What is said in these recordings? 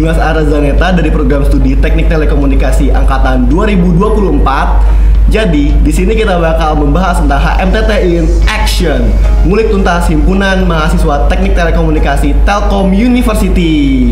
Dimas Arazaneta dari program studi Teknik Telekomunikasi angkatan 2024. Jadi, di sini kita bakal membahas tentang HMTT in Action, ngulik tuntas himpunan mahasiswa Teknik Telekomunikasi Telkom University.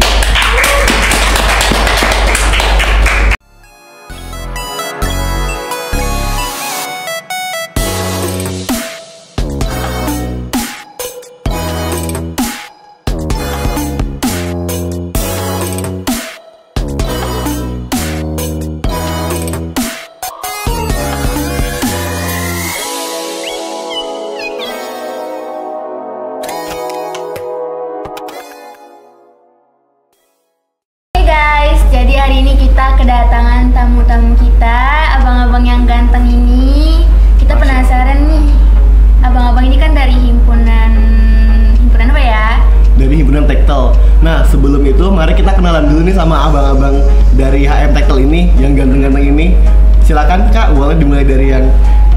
Jadi hari ini kita kedatangan tamu-tamu kita, abang-abang yang ganteng ini. Kita penasaran nih, abang-abang ini kan dari himpunan apa ya? Dari himpunan Tektel. Nah, sebelum itu mari kita kenalan dulu nih sama abang-abang dari HM Tektel ini, yang ganteng-ganteng ini. Silakan Kak, boleh dimulai dari yang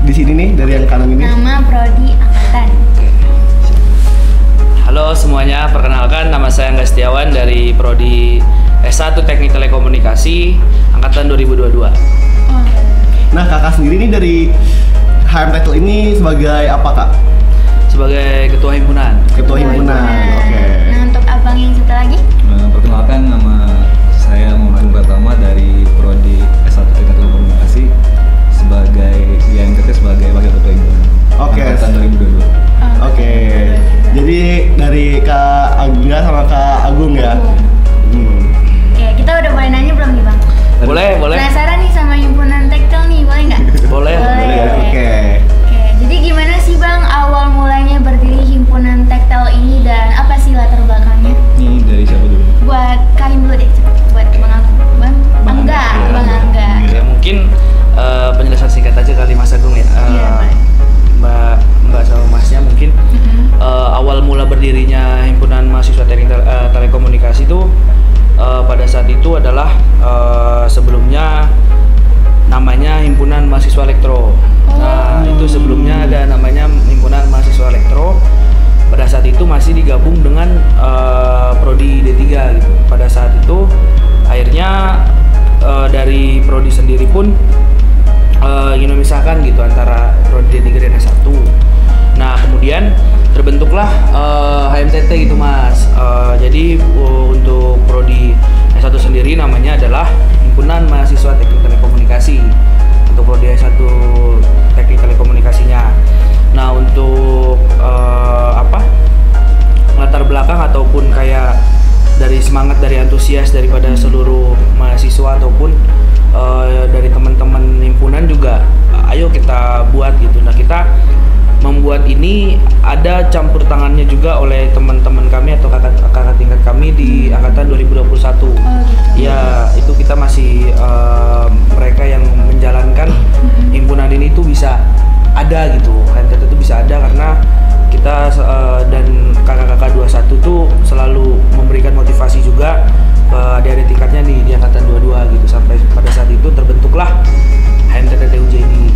di sini nih, dari yang kanan ini. Nama, prodi, angkatan. Halo semuanya, perkenalkan nama saya Angga Setiawan dari prodi S1 Teknik Telekomunikasi angkatan 2022. Nah, kakak sendiri nih dari HM Tektel ini sebagai apa, Kak? Sebagai ketua himpunan. Ketua himpunan. Oke. Nah, untuk abang yang satu lagi? Perkenalkan, nama saya Muhammad Pratama dari prodi S1 Teknik Telekomunikasi sebagai IMTT sebagai wakil ketua himpunan. Oke. Angkatan 2022. Oke. Jadi dari Kak Angga sama Kak Agung ya. Oke, kita udah boleh nanya belum nih Bang? Boleh. Penasaran nih sama himpunan Tektel nih, boleh nggak? Boleh. Oke. Oke, jadi gimana sih Bang awal mulanya berdiri himpunan Tektel ini dan apa sih latar belakangnya? Ini dari siapa dulu? Buat Kaim dulu deh, buat Bang Agung. Bang Angga, Bang Angga. Ya mungkin penjelasan singkat aja kali Mas Agung ya. Iya, boleh. Mbak sama Masnya mungkin awal mula berdirinya himpunan mahasiswa Teknik Telekomunikasi itu pada saat itu adalah sebelumnya namanya himpunan mahasiswa elektro. Nah, itu sebelumnya ada namanya himpunan mahasiswa elektro. Pada saat itu masih digabung dengan prodi D3 gitu. Pada saat itu akhirnya dari prodi sendiri pun ingin memisahkan gitu antara prodi D3 dan S1. Nah, kemudian terbentuklah HMTT gitu Mas. Jadi untuk prodi S1 sendiri namanya adalah Himpunan Mahasiswa Teknik Telekomunikasi. Untuk prodi S1 Teknik Telekomunikasinya. Nah, untuk latar belakang ataupun kayak dari semangat, dari antusias daripada seluruh mahasiswa ataupun dari teman-teman himpunan juga, ayo kita buat gitu. Nah, kita membuat ini ada campur tangannya juga oleh teman-teman kami atau kakak tingkat kami di angkatan 2021. Ya, itu kita masih mereka yang menjalankan himpunan ini tuh bisa ada gitu. HMTT itu bisa ada karena kita dan kakak-kakak 21 tuh selalu memberikan motivasi juga ke adik-adik tingkatnya di angkatan 22 gitu, sampai pada saat itu terbentuklah HMTT TUJ ini.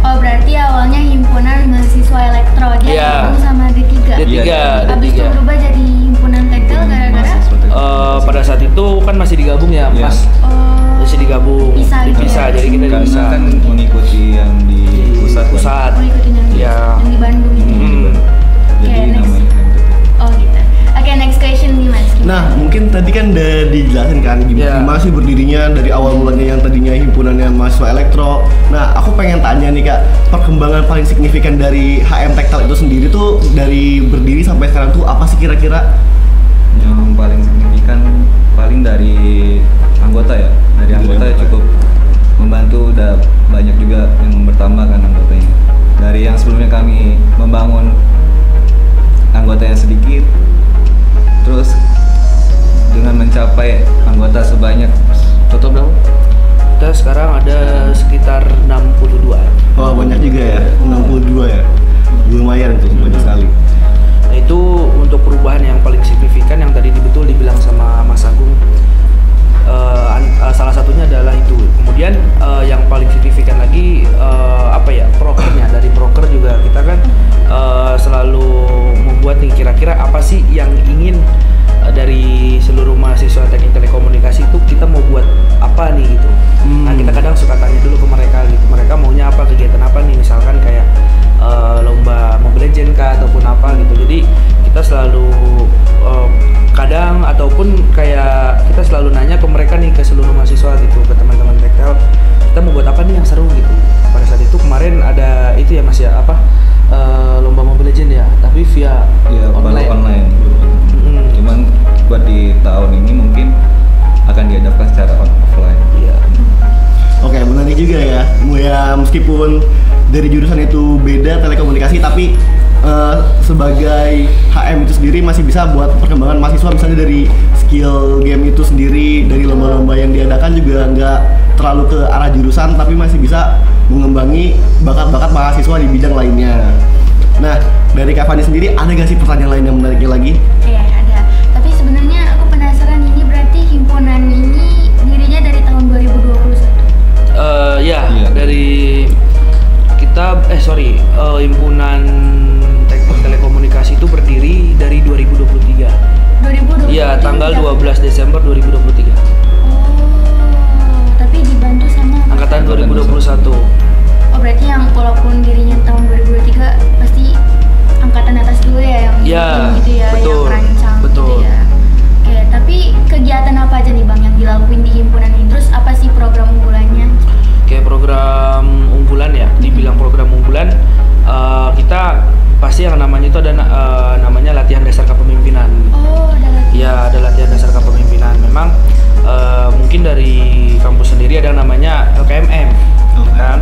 Oh, berarti awalnya himpunan mahasiswa elektro, dia gabung sama D3. Habis itu berubah jadi himpunan Tektel gara-gara pada saat itu kan masih digabung ya, Mas. Masih digabung. Bisa. Jadi kita bisa kan mengikuti yang di pusat. Oh, ikutin yang di Bandung ini. Jadi namanya HMTT. Oh, gitu. Oke, next question nih Mas. Nah, mungkin tadi kan udah dijelasin kan gimana sih berdirinya dari awal mulanya yang tadinya himpunannya mahasiswa elektro. Nah, aku pengen tanya nih Kak, perkembangan paling signifikan dari HM Tektel itu sendiri tuh dari berdiri sampai sekarang tuh apa sih kira-kira? Yang paling signifikan paling dari anggota ya. Dari anggota cukup membantu, udah banyak juga yang bertambah kan anggotanya. Dari yang sebelumnya kami membangun anggota yang sedikit, terus dengan mencapai anggota sebanyak total berapa? Kita sekarang ada sekitar 62. Oh, banyak juga ya, 62 ya. Lumayan tuh, banyak sekali. Nah, itu untuk perubahan yang paling signifikan yang tadi betul dibilang sama Mas Agung. Salah satunya adalah itu. Kemudian yang paling signifikan lagi prokernya. Dari proker juga kita kan selalu membuat nih kira-kira apa sih yang ingin dari seluruh mahasiswa teknik telekomunikasi itu kita mau buat apa nih gitu. Nah kita kadang suka tanya dulu ke mereka gitu, mereka maunya apa, kegiatan apa nih, misalkan kayak lomba Mobile Legends kah ataupun apa gitu. Jadi kita selalu kadang ataupun kayak kita selalu nanya ke mereka nih, ke seluruh mahasiswa gitu, ke teman-teman Tektel, kita mau buat apa nih yang seru gitu. Pada saat itu kemarin ada itu ya Mas ya, apa lomba Mobile Legends ya, tapi via online. Cuman buat di tahun ini mungkin akan diadakan secara offline. Iya. Oke, menarik juga ya. Ya meskipun dari jurusan itu beda telekomunikasi, tapi sebagai HM itu sendiri masih bisa buat perkembangan mahasiswa, misalnya dari skill game itu sendiri, dari lomba-lomba yang diadakan juga nggak terlalu ke arah jurusan, tapi masih bisa mengembangi bakat-bakat mahasiswa di bidang lainnya. Nah, dari Kak Fani sendiri ada nggak sih pertanyaan lain yang menariknya lagi? Iya, ada. Tapi sebenarnya aku penasaran, ini berarti himpunan ini dirinya dari tahun 2021? Iya. Dari kita himpunan teknik telekomunikasi itu berdiri dari 2023. 2023? Iya, tanggal 12 Desember 2023. Tapi dibantu sama Angkatan 2021. Oh, berarti yang walaupun dirinya tahun 2023 pasti angkatan atas dulu ya yang Iya, gitu ya, betul, yang rancang betul. gitu ya. Oke, tapi kegiatan apa aja nih Bang yang dilakuin di himpunan ini? Terus apa sih program unggulannya? Kayak program unggulan ya, dibilang program unggulan, kita pasti yang namanya itu ada namanya latihan dasar kepemimpinan. Oh, ada lagi. Ya, ada latihan dasar kepemimpinan. Memang mungkin dari kampus sendiri ada yang namanya LKMM, kan?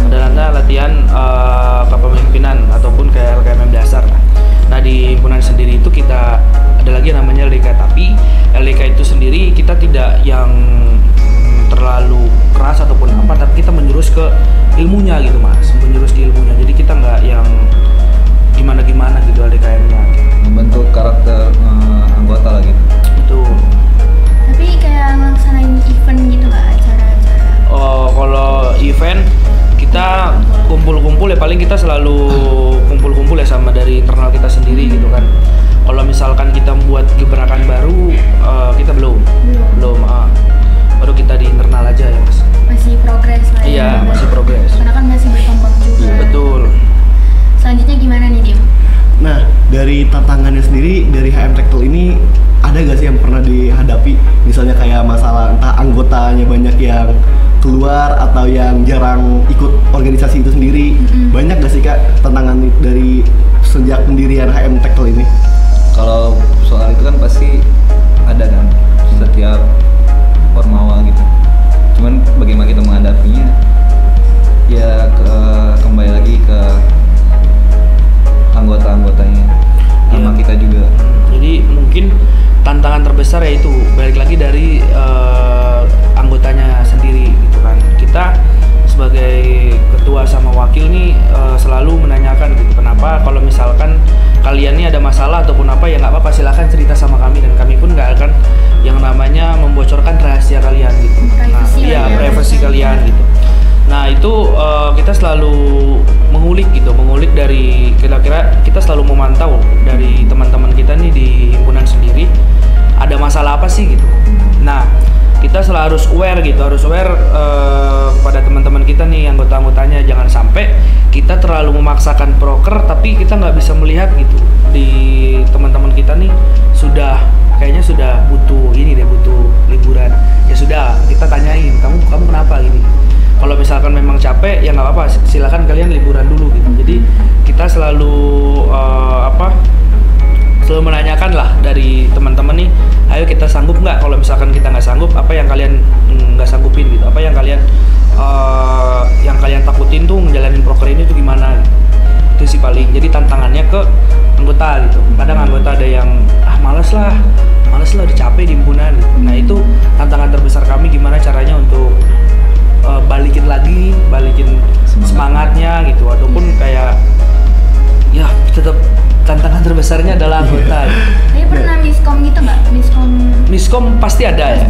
Ada latihan kepemimpinan ataupun kayak LKMM dasar. Nah di himpunan sendiri itu kita ada lagi yang namanya LDK, tapi LDK itu sendiri kita tidak yang terlalu keras ataupun apa, tapi kita menjurus ke ilmunya gitu Mas, menjurus di ilmunya. Jadi kita nggak yang gimana-gimana gitu LDKM-nya. Membentuk karakter anggota lah gitu. Betul. Tapi kayak ngelaksanain event gitu nggak, acara-acara? Kalau event kita kumpul-kumpul ya, paling kita selalu kumpul-kumpul ya sama dari internal kita sendiri gitu kan. Kalau misalkan kita buat gebrakan baru, kita belum. Baru kita di internal aja ya Mas. Masih progres lah ya? Iya, masih progres. Karena kan masih berkembang juga. Betul. Selanjutnya gimana nih Dim? Nah, dari tantangannya sendiri dari HM Tektel ini ada gak sih yang pernah dihadapi? Misalnya kayak masalah entah anggotanya banyak yang keluar atau yang jarang ikut organisasi itu sendiri. Banyak gak sih Kak tantangan dari sejak pendirian HM Tektel ini? Kalau soal itu kan pasti ada kan setiap Ormawa gitu. Cuman bagaimana kita menghadapinya ya kembali lagi ke anggota-anggotanya sama kita juga. Jadi mungkin tantangan terbesar yaitu balik lagi dari anggotanya sendiri gitu kan. Kita sebagai ketua sama wakil nih selalu menanyakan gitu, kenapa kalau misalkan kalian nih ada masalah ataupun apa ya nggak apa-apa, silahkan cerita sama kami dan kami pun nggak akan yang namanya membocorkan rahasia kalian gitu. Privasi kalian gitu. Nah itu kita selalu mengulik dari kira-kira kita selalu memantau dari teman-teman kita nih di himpunan sendiri ada masalah apa sih gitu. Nah kita selalu harus aware kepada teman-teman kita nih anggota-anggotanya, jangan sampai kita terlalu memaksakan proker tapi kita nggak bisa melihat gitu di teman-teman kita nih kayaknya sudah butuh liburan, ya sudah kita tanyain kamu kenapa gini. Kalau misalkan memang capek ya nggak apa-apa, silakan kalian liburan dulu gitu. Jadi kita selalu selalu menanyakan lah dari teman-teman nih, ayo kita sanggup nggak? Kalau misalkan kita nggak sanggup, apa yang kalian nggak sanggupin gitu? Apa yang kalian takutin tuh ngejalanin proker ini tuh gimana? Itu sih paling. Jadi tantangannya ke anggota gitu. Kadang anggota ada yang males lah udah capek di himpunan gitu. Nah itu tantangan terbesar kami, gimana caranya untuk balikin semangatnya gitu, ataupun kayak ya tetap tantangan terbesarnya adalah anggota. Tapi pernah miskom gitu nggak? Miskom pasti ada ya.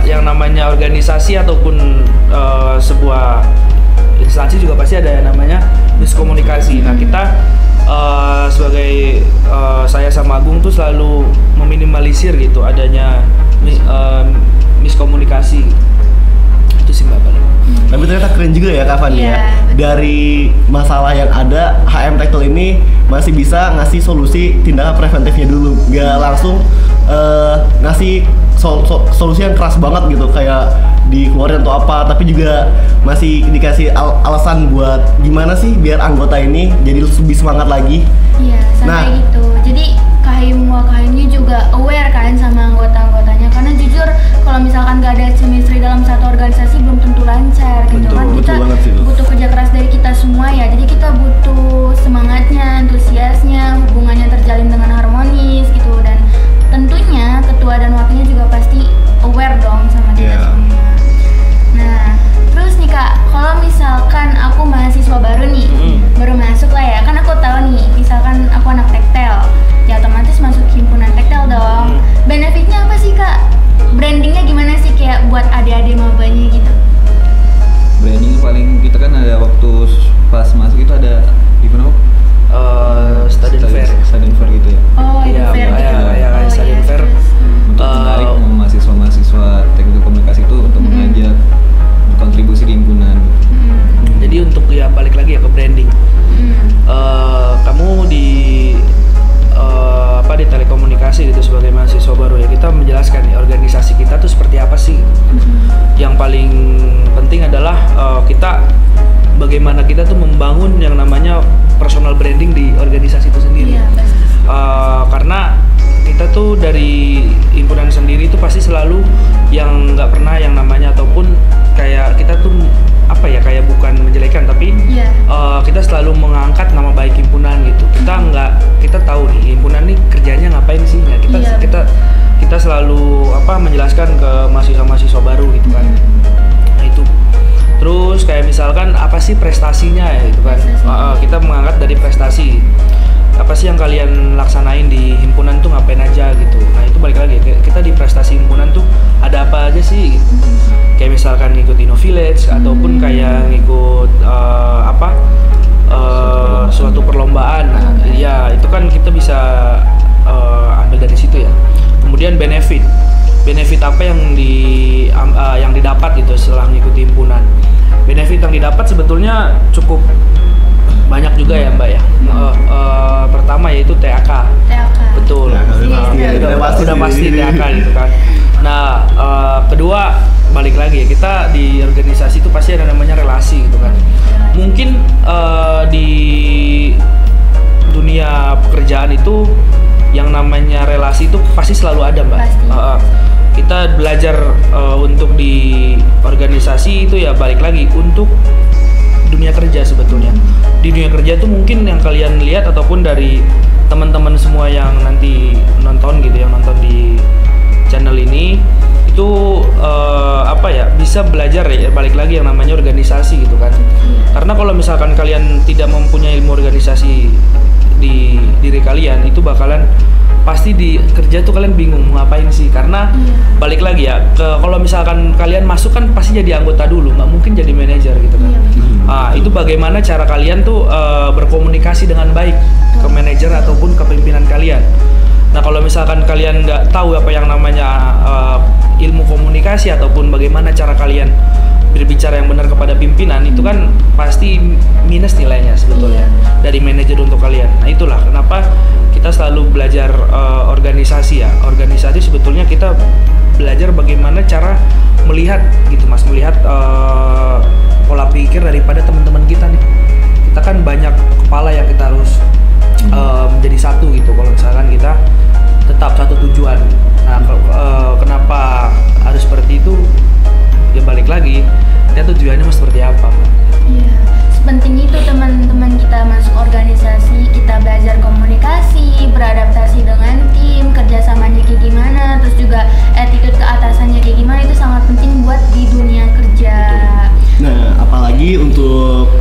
Yang namanya organisasi ataupun sebuah instansi juga pasti ada yang namanya miskomunikasi. Nah kita sebagai saya sama Agung tuh selalu meminimalisir gitu adanya miskomunikasi. Itu sih Mbak paling. Tapi ternyata keren juga ya Kak Fani Iya, ya. betul. Dari masalah yang ada, HM Tackle ini masih bisa ngasih solusi tindakan preventifnya dulu. Nggak langsung ngasih solusi yang keras banget gitu, kayak dikeluarin atau apa, tapi juga masih dikasih alasan buat gimana sih biar anggota ini jadi lebih semangat lagi. Iya, sampai Nah. gitu. Jadi Kahimnya juga aware kan sama anggota-anggotanya, karena jujur kalau misalkan gak ada chemistry dalam satu organisasi belum tentu lancar gitu Betul, kan. betul Kita banget sih itu. butuh kerja keras dari kita semua ya. Jadi kita butuh semangatnya, antusiasnya, hubungannya terjalin dengan harmonis gitu, dan tentunya ketua dan wakilnya juga pasti aware dong sama kita Iya. semua. Nah, terus nih Kak, kalau misalkan aku mahasiswa baru nih, baru masuk lah ya, kan aku tahu nih, misalkan aku anak tektel, ya otomatis masuk himpunan tektel dong. Benefitnya apa sih Kak? Brandingnya gimana sih kayak buat adik-adik mabanya gitu? Branding paling kita kan ada waktu pas masuk itu ada event apa? Student fair. Student fair gitu ya. Oh, itu Iya, fair iya, gitu. iya, Oh, student iya, fair. terus. Untuk menarik mahasiswa-mahasiswa teknik komunikasi itu untuk mengajar berkontribusi di himpunan. Jadi untuk ya balik lagi ya ke branding. Kamu di di telekomunikasi gitu sebagai mahasiswa baru ya, kita menjelaskan nih organisasi kita tuh seperti apa sih. Yang paling penting adalah kita bagaimana kita tuh membangun yang namanya personal branding di organisasi itu sendiri. Iya, pasti. Karena kita tuh dari himpunan sendiri tuh pasti selalu yang nggak pernah yang namanya ataupun kayak kita tuh apa ya, kayak bukan menjelekan tapi Iya. kita selalu mengangkat nama baik himpunan gitu. Kita tahu nih himpunan nih kerjanya ngapain sih. Nah, Iya. kita selalu menjelaskan ke mahasiswa baru gitu kan. Nah, itu. Terus kayak misalkan apa sih prestasinya ya gitu kan. Kita mengangkat dari prestasi. Apa sih yang kalian laksanain di himpunan tuh ngapain aja gitu. Nah, itu balik lagi kita di prestasi himpunan tuh ada apa aja sih gitu. Kayak misalkan ngikut Innovillage ataupun kayak ngikut suatu perlombaan. Nah, iya, itu kan kita bisa ambil dari situ ya. Kemudian benefit apa yang didapat gitu setelah mengikuti himpunan. Benefit yang didapat sebetulnya cukup banyak juga ya Mbak ya. Pertama yaitu TAK. TAK. Betul. TAK udah pasti ya, Udah pasti TAK gitu kan. Nah, kedua balik lagi ya, kita di organisasi itu pasti ada namanya relasi gitu kan. Mungkin di dunia pekerjaan itu yang namanya relasi itu pasti selalu ada Mbak. Pasti. Kita belajar untuk di organisasi itu ya balik lagi untuk dunia kerja sebetulnya. Di dunia kerja tuh mungkin yang kalian lihat ataupun dari teman-teman semua yang nanti nonton gitu, yang nonton di channel ini itu bisa belajar ya balik lagi yang namanya organisasi gitu kan. Karena kalau misalkan kalian tidak mempunyai ilmu organisasi di diri kalian, itu bakalan pasti di kerja tuh kalian bingung mau ngapain sih. Karena balik lagi ya, kalau misalkan kalian masuk kan pasti jadi anggota dulu, nggak mungkin jadi manajer gitu kan. Itu bagaimana cara kalian tuh berkomunikasi dengan baik ke manajer ataupun ke pimpinan kalian. Nah, kalau misalkan kalian nggak tahu apa yang namanya ilmu komunikasi ataupun bagaimana cara kalian berbicara yang benar kepada pimpinan, itu kan pasti minus nilainya sebetulnya dari manajer untuk kalian. Nah, itulah kenapa kita selalu belajar organisasi ya. Organisasi sebetulnya kita belajar bagaimana cara melihat gitu Mas, melihat pola pikir daripada teman-teman kita nih. Kita kan banyak kepala yang kita harus menjadi satu gitu. Kalau misalkan kita tetap satu tujuan. Nah, kenapa harus seperti itu? Ya balik lagi, kita tujuannya mau seperti apa? Iya, sepenting itu teman-teman kita masuk organisasi, kita belajar komunikasi, beradaptasi dengan tim, kerjasamanya kayak gimana, terus juga attitude ke atasannya kayak gimana, itu sangat penting buat di dunia kerja. Nah, apalagi untuk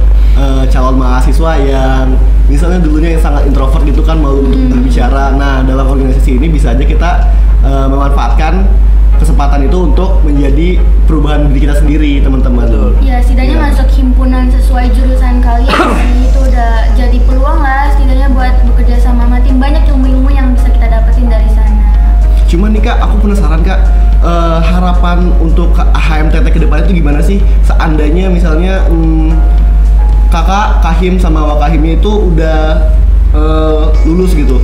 calon mahasiswa yang misalnya dulunya yang sangat introvert gitu kan, malu untuk berbicara. Nah, dalam organisasi ini bisa aja kita memanfaatkan kesempatan itu untuk menjadi perubahan diri kita sendiri, teman-teman. Betul. Ya, setidaknya Iya. masuk himpunan sesuai jurusan kalian itu udah jadi peluang lah setidaknya buat bekerja sama tim, banyak ilmu-ilmu yang bisa kita dapetin dari sana. Cuman nih Kak, aku penasaran Kak, harapan untuk HMTT ke depan itu gimana sih? Seandainya misalnya Kakak, Kahim sama Wakahimnya itu udah lulus gitu.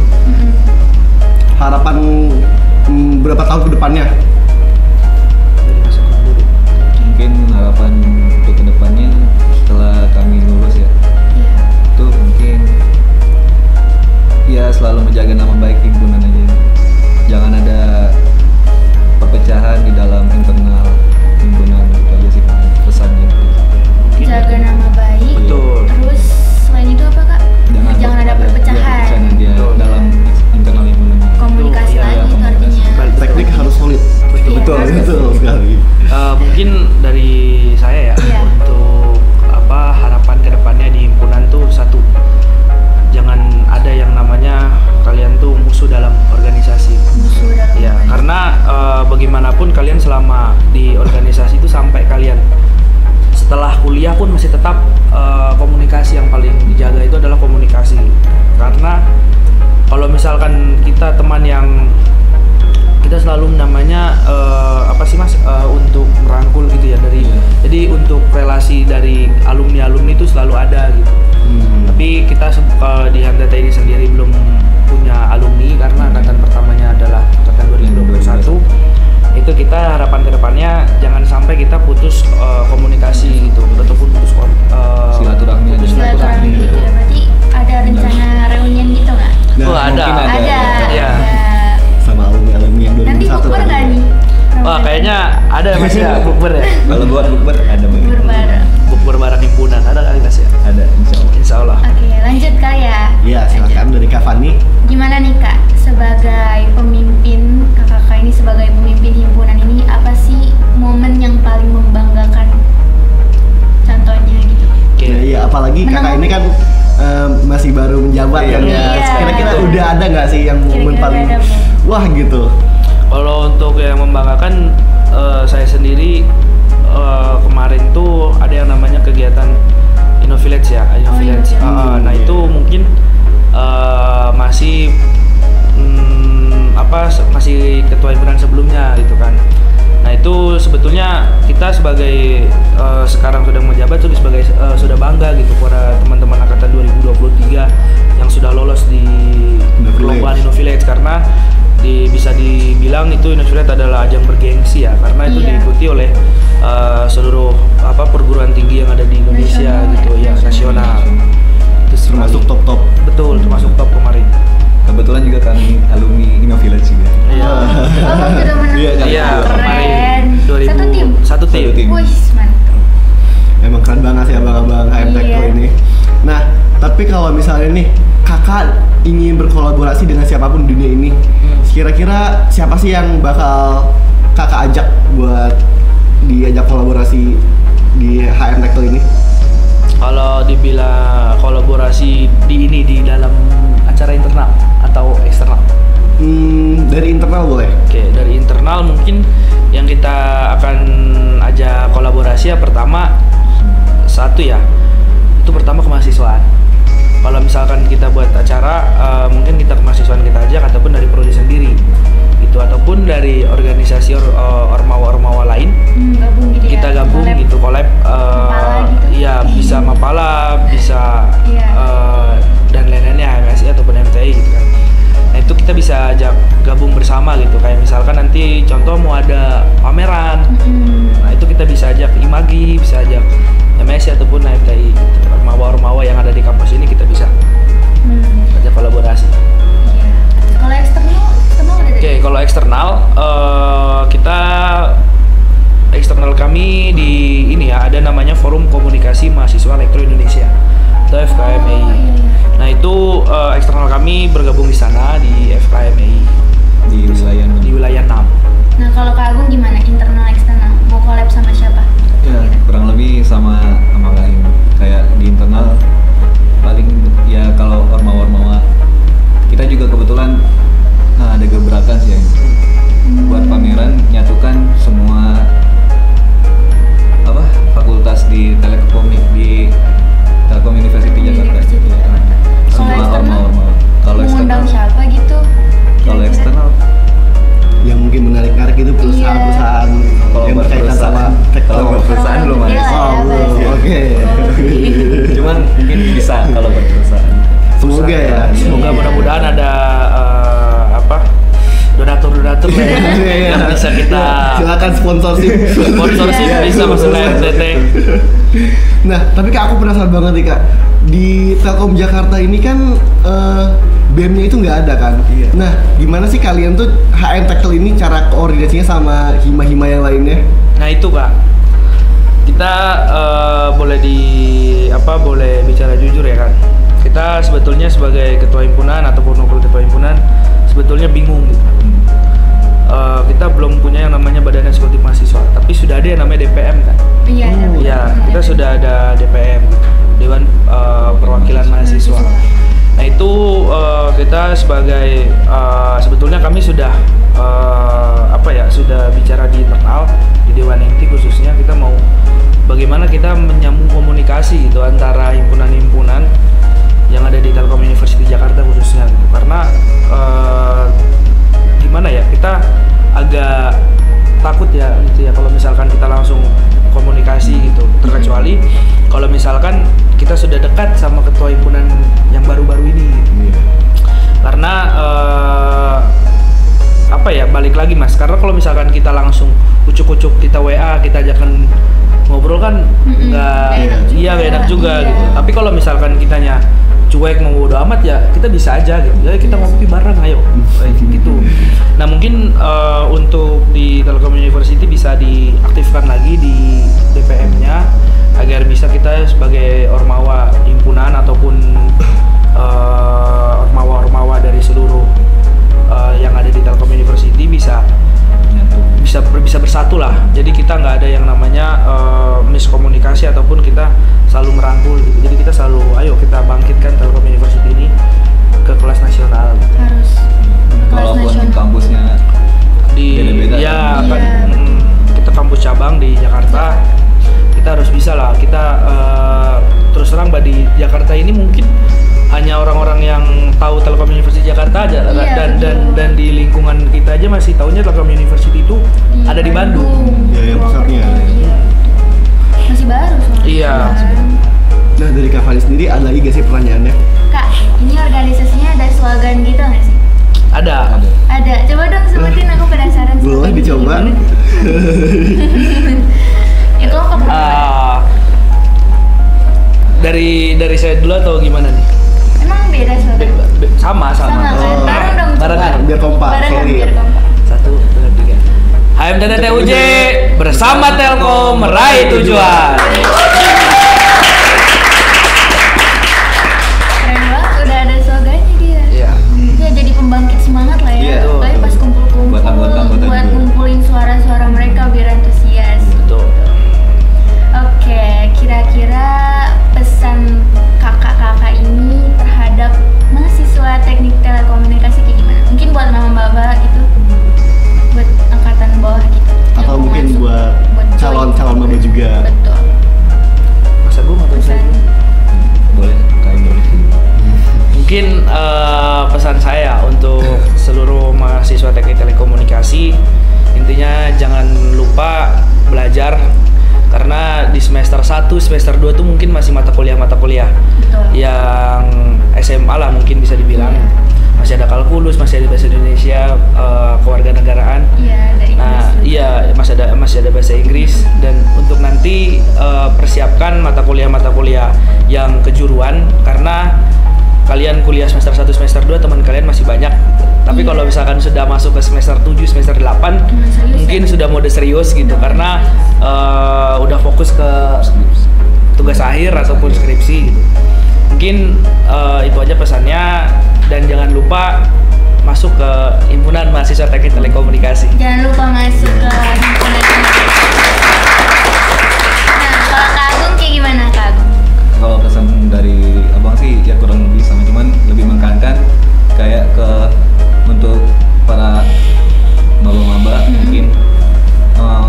Harapan berapa tahun ke depannya? Dari Mas Agung dulu. Mungkin harapan untuk kedepannya setelah kami lulus ya, Iya. itu mungkin ya selalu menjaga nama baik himpunan aja. Jangan ada perpecahan di dalam internal himpunan, itu aja sih pesannya. Mungkin Jaga nama baik. Betul. Terus selain itu apa Kak? Jangan ada perpecahan. Dia Betul. dalam internal himpunan. Komunikasi Iya, lagi itu komunikasi. artinya. Teknik harus solid. Iya, Betul, harus. betul sekali. Mungkin dari saya ya, Iya. untuk harapan kedepannya di himpunan tuh satu, jangan ada yang namanya kalian tuh musuh dalam organisasi. Musuh dalam Ya, organisasi. karena bagaimanapun kalian selama di organisasi itu sampai kalian setelah kuliah pun masih tetap komunikasi yang paling dijaga itu adalah komunikasi. Karena kalau misalkan kita teman yang kita selalu namanya apa sih Mas, untuk merangkul gitu ya dari jadi untuk relasi dari alumni itu selalu ada gitu. Tapi kita di HMTT ini sendiri belum punya alumni karena angkatan pertamanya adalah angkatan 2021. Itu kita harapan kedepannya jangan sampai kita putus komunikasi gitu ataupun putus Silaturahmi aja. Silaturahmi gitu ya. Berarti ada rencana reunian gitu nggak? Oh, ada. mungkin Ada. Iya. Sama alumni yang 2001 Nanti bukber tadi. nggak nih? Wah, kayaknya ada ya Mas ya, bukber ya. Kalau buat bukber ada Bang. Bukber bareng. Bukber bareng himpunan ada kali Mas ya. Ada insyaallah. Insya Allah. Oke, lanjut kali ya. Iya, silakan dari Kak Fani. Gimana nih Kak, sebagai pemimpin, kakak ini sebagai pemimpin himpunan ini, apa sih momen yang paling membanggakan? Contohnya gitu. Oke. Ya, iya, apalagi kakak Menang. ini kan masih baru menjabat kan ya. Iya. Kira-kira udah ada nggak sih yang momen Kira-kira paling ada, Bu? wah gitu? Kalau untuk yang membanggakan, saya sendiri kemarin tuh ada yang namanya kegiatan Innovillage ya, Innovillage. Innovillage. Nah itu mungkin masih masih ketua himpunan sebelumnya gitu kan. Nah itu sebetulnya kita sebagai sekarang sudah menjabat tuh sebagai sudah bangga gitu kepada teman-teman angkatan 2023 yang sudah lolos di perlombaan Innovillage karena bisa dibilang itu Innovillage adalah ajang bergengsi ya karena itu Iya. diikuti oleh seluruh perguruan tinggi yang ada di Indonesia Nasional, gitu ya, nasional. Itu Termasuk sekali. top-top. Betul, termasuk top kemarin. Kebetulan juga kami alumni Innovillage juga. Iya. Oh, sudah menang. Iya, kan? Iya, Keren. kemarin 2000 Satu tim? Satu tim. Satu tim. Wih, mantap. Emang keren banget sih abang-abang HMTK Iya. ini. Nah, tapi kalau misalnya nih kakak ingin berkolaborasi dengan siapapun di dunia ini, kira-kira siapa sih yang bakal kakak ajak buat diajak kolaborasi di HMTK ini? Kalau dibilang kolaborasi di dalam acara internal atau eksternal? Dari internal boleh. Oke, dari internal mungkin yang kita akan ajak kolaborasi ya pertama satu ya, itu pertama kemahasiswaan. Kalau misalkan kita buat acara, mungkin kita kemahasiswaan kita ajak ataupun dari prodi sendiri, itu ataupun dari organisasi ormawa-ormawa lain. Gabung gitu ya. Kita gabung Collab. gitu collab Mapala gitu. iya bisa Mapala bisa Iya. dan lain-lainnya HMSI ataupun MTI gitu kan. Nah itu kita bisa ajak gabung bersama gitu kayak misalkan nanti contoh mau ada pameran, nah itu kita bisa ajak Imagi, bisa ajak MSI ataupun MTI gitu. Ormawa-ormawa yang ada di kampus ini kita bisa ajak kolaborasi. Iya. Kalau eksternal udah ada. Oke, kalau eksternal kita eksternal kami di ini ya ada namanya Forum Komunikasi Mahasiswa Elektro Indonesia atau FKMI. Oh, iya. Nah itu eksternal kami bergabung di sana di FKMI di wilayah 6. Nah, kalau Kak Agung gimana? Internal eksternal? Mau collab sama siapa? Ya, kurang lebih sama lain. Kayak di internal paling ya kalau ormawa-ormawa kita juga kebetulan ada gebrakan sih ya. Buat pameran nyatukan yang bisa kita silakan sponsorship bisa masuk HMTT. Nah, tapi Kak, aku penasaran banget nih Kak, di Telkom Jakarta ini kan BEM-nya itu nggak ada kan? Iya. Nah, gimana sih kalian tuh HM Tektel ini cara koordinasinya sama hima-hima yang lainnya? Nah itu Kak, kita boleh bicara jujur ya kan. Kita sebetulnya sebagai ketua himpunan ataupun wakil ketua himpunan sebetulnya bingung gitu. Kita belum punya yang namanya Badan Eksekutif Mahasiswa, tapi sudah ada yang namanya DPM kan. Iya. Iya, kita sudah ada DPM, Dewan Perwakilan Mahasiswa. Nah itu kita sebagai sebetulnya kami sudah sudah bicara di internal di Dewan Inti khususnya, kita mau bagaimana kita menyambung komunikasi gitu antara himpunan-himpunan yang ada di Telkom University Jakarta khususnya gitu. Karena gimana ya, kita agak takut ya gitu ya kalau misalkan kita langsung komunikasi gitu, terkecuali kalau misalkan kita sudah dekat sama ketua himpunan yang baru-baru ini gitu. Karena balik lagi Mas, karena kalau misalkan kita langsung ucuk-ucuk, kita WA, kita ajakan ngobrol kan nggak enak juga gitu. Tapi kalau misalkan kitanya cuek, mau bodo amat ya kita bisa aja gitu. Ya kita ngopi bareng, ayo gitu. Nah mungkin untuk di Telkom University bisa diaktifkan lagi di DPM-nya agar bisa kita sebagai ormawa himpunan ataupun ormawa-ormawa dari seluruh yang ada di Telkom University bisa bersatu lah. Jadi kita nggak ada yang namanya miskomunikasi ataupun kita selalu merangkul gitu. Jadi kita selalu ayo kita bangkitkan Telkom University ini ke kelas nasional. Harus Walaupun kampusnya beda-beda kan kita kampus cabang di Jakarta, kita harus bisa lah. Kita terus terang Mbak, di Jakarta ini mungkin hanya orang-orang yang tahu Telkom University Jakarta aja, dan di lingkungan kita aja masih tahunya Telkom University itu ada di Bandung. Ya, yang pusatnya. Masih baru soalnya. Iya. Nah, dari Kak Fali sendiri ada lagi gak sih pertanyaannya? Kak, ini organisasinya ada slogan gitu nggak sih? Ada. Coba dong sebutin, aku penasaran. Boleh dicoba. Ya kelompok dari saya dulu atau gimana nih? Emang beda slogan? Sama. Kan? Bareng dong. Barengan. Biar kompak. Barengan Sorry. biar kompak. 1, 2, 3. HMTT TUJ bersama Telkom meraih tujuan. Keren banget, udah ada slogannya dia. Iya. Ya jadi pembangkit semangat lah ya. Iya, Apalagi pas kumpul-kumpul buat anggota-anggota buat juga. ngumpulin suara-suara mereka biar antusias. Betul. Oke, kira-kira pesan kakak-kakak ini terhadap mahasiswa teknik telekomunikasi kayak gimana? Mungkin buat mama-baba itu, buat angkatan bawah gitu. Atau yang mungkin masuk, buat join. calon maba juga. Betul. Masa gue nggak tahu Pesan. saya. boleh Mungkin pesan saya untuk seluruh mahasiswa teknik telekomunikasi, intinya jangan lupa belajar, karena di semester 1, semester 2 tuh mungkin masih mata kuliah Betul. yang SMA lah mungkin bisa dibilang. Masih ada kalkulus, masih ada bahasa Indonesia, kewarganegaraan. Iya, dari Nah, Inggris juga. iya masih ada bahasa Inggris, dan untuk nanti persiapkan mata kuliah yang kejuruan, karena kalian kuliah semester 1, semester 2 teman kalian masih banyak. Tapi kalau misalkan sudah masuk ke semester 7, semester 8 serius mungkin ya? sudah mode serius gitu, karena udah fokus ke tugas akhir ataupun skripsi gitu. Mungkin itu aja pesannya, dan jangan lupa masuk ke himpunan mahasiswa teknik telekomunikasi. Jangan lupa masuk ke himpunan. Nah, kalau Kak Agung kayak gimana Kak Agung? Kalau pesan dari abang sih ya kurang lebih sama, cuman lebih menekankan kayak ke untuk para maba-maba mungkin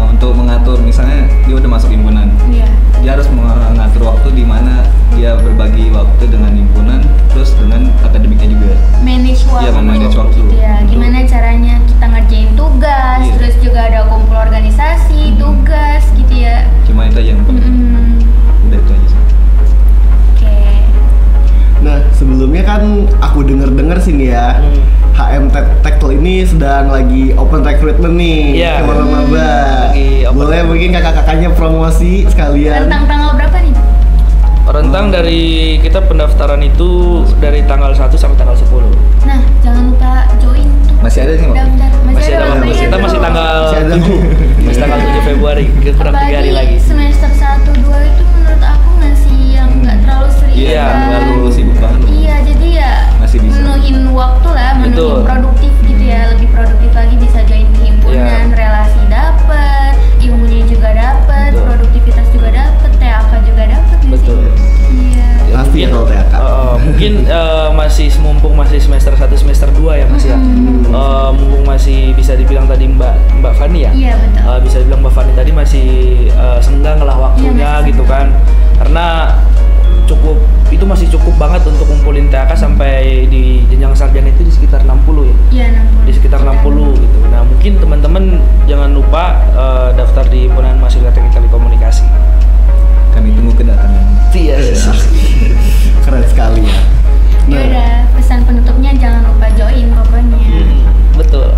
untuk mengatur, misalnya dia udah masuk himpunan, Iya. dia harus mengatur waktu di mana dia berbagi waktu dengan himpunan terus dengan akademiknya juga. Manage waktu. Iya, manage waktu. Gitu ya. Betul. Gimana caranya kita ngerjain tugas, Iya. terus juga ada open recruitment nih Iya. ke maba. Lagi open Boleh mungkin kakak-kakaknya promosi sekalian. Tentang tanggal berapa nih? Rentang dari kita pendaftaran itu dari tanggal 1 sampai tanggal 10. Nah, jangan lupa join tuh. Masih ada sih, Mbak? Daftar. Masih ada, waktunya kita tuh. masih tanggal Masih ada. 7. Masih tanggal 7 Februari. Kurang 3 hari Apalagi lagi. semester 1, 2 itu menurut aku masih yang nggak terlalu serius Iya, kan. nggak terlalu sibuk banget. Iya, jadi ya Masih bisa. menuhin waktu lah, menuhin Betul. produktif gitu ya. Lebih produktif lagi, bisa join ke himpunan, Iya. relasi dapet, ilmunya juga dapet, Betul. produktivitas juga dapet, TAK juga dapet nggak sih? Betul. Iya. Pasti ya kalau TAK. Mungkin masih mumpung masih semester 1 semester 2 ya Mas ya. Mumpung masih bisa dibilang tadi Mbak Fani ya. Iya, betul. Bisa dibilang Mbak Fani tadi masih senggang lah waktunya Iya, masih gitu kan. Karena itu masih cukup banget untuk ngumpulin TAK sampai di jenjang sarjana itu di sekitar 60 ya. Iya, 60. Di sekitar 60 gitu. Nah, mungkin teman-teman jangan lupa daftar di Himpunan Mahasiswa Teknik Telekomunikasi. Kami tunggu kedatangan. Iya. Keren sekali ya. Ya udah, pesan penutupnya jangan lupa join pokoknya. Betul.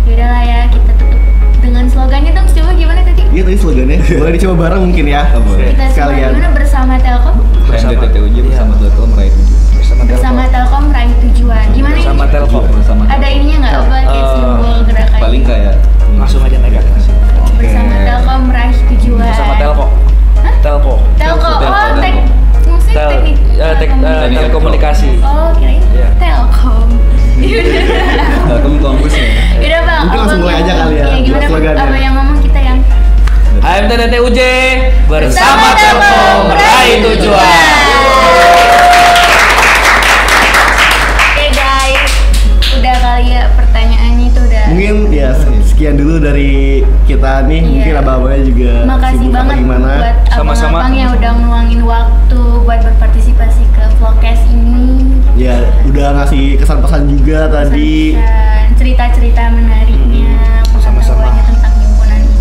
Yaudah lah ya, kita tutup dengan slogannya dong. Coba gimana tadi? Iya tadi slogannya. Boleh dicoba bareng mungkin ya. Boleh. Kita semua Sekalian. gimana bersama Telkom? HMTTUJ Iya. bersama Telkom meraih tujuan. Bersama Telkom meraih tujuan. Gimana Bersama ini? Telkom. Bersama Ada ininya nggak? Apa kayak simbol gerakan? paling kayak Langsung aja naik atas. Bersama Telkom meraih tujuan. Bersama Telko. Telko. Telkom. Oh, Telkom. maksudnya teknik. Teknik telekomunikasi. Oh, kirain Iya. Telkom. Telkom kampus ya. Yaudah bang. Mungkin langsung mulai aja kali ya, Iya, gimana buat Bang? slogannya. Apa yang ngomong kita yang HMTTUJ bersama Bersama Telkom Telkom meraih tujuan. Oke guys, udah kali ya pertanyaannya itu udah. Mungkin ya sekian dulu dari kita nih. Iya. Mungkin abang-abangnya juga Makasih sibuk apa banget gimana. buat Sama-sama. abang-abang yang udah ngeluangin waktu buat berpartisipasi ke vlogcast ini. Ya udah ngasih kesan pesan juga tadi. Pesan-pesan, cerita-cerita menariknya, Sama-sama. pengetahuannya tentang himpunan ini.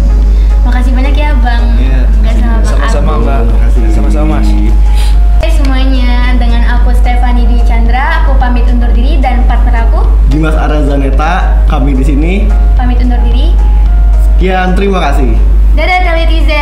Makasih banyak ya Bang. Iya. Nggak sama Bang Sama-sama Agung. Mbak. Makasih. Sama-sama Mas. Oke semuanya, dengan aku Stefani Dwi Chandra, aku pamit undur diri dan partner aku Dimas Arazaneta, kami di sini. pamit undur diri. Sekian, terima kasih. Dadah teletizen.